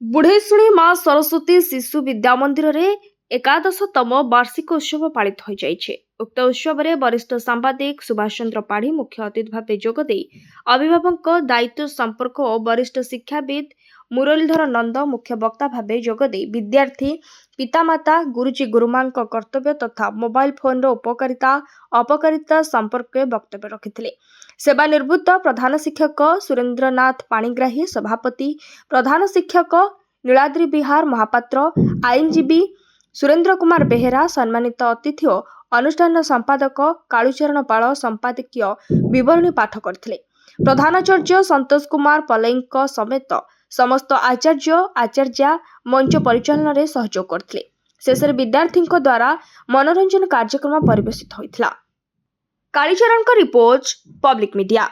बुढ़ेशुणी माँ सरस्वती शिशु विद्या मंदिर रे एकादशतम वार्षिक उत्सव पालित हो जाइछे। उक्त उत्सव में वरिष्ठ सांबादिक सुभाष चंद्र पाढ़ी मुख्य अतिथि भाव जोगदे अभिभावक दायित्व संपर्क और वरिष्ठ शिक्षाविद मुरलीधर नंद मुख्य वक्ता भाव जोगदे विद्यार्थी पितामाता गुरुजी गुरुमां कर्तव्य तथा मोबाइल फोन उपकारिता अपकारिता संपर्क वक्तव्य रखिथिले। सेवानिवृत्त प्रधान शिक्षक सुरेन्द्रनाथ पाणिग्राही, सभापति प्रधान शिक्षक नीलाद्री विहार महापात्र, आईनजीवी सुरेन्द्र कुमार बेहेरा, सम्मानित अतिथि और अनुष्ठान संपादक कालूचरण पाल संपादकीय विवरणी पाठ करथिले। प्रधानाचार्य संतोष कुमार पलैंक समेत समस्त आचार्य आचार्या मंच परिचालन में सहयोग करथिले। शेष विद्यार्थी द्वारा मनोरंजन कार्यक्रम परिवेशित होइथिला। कालीचरण का रिपोर्ट, पब्लिक मीडिया।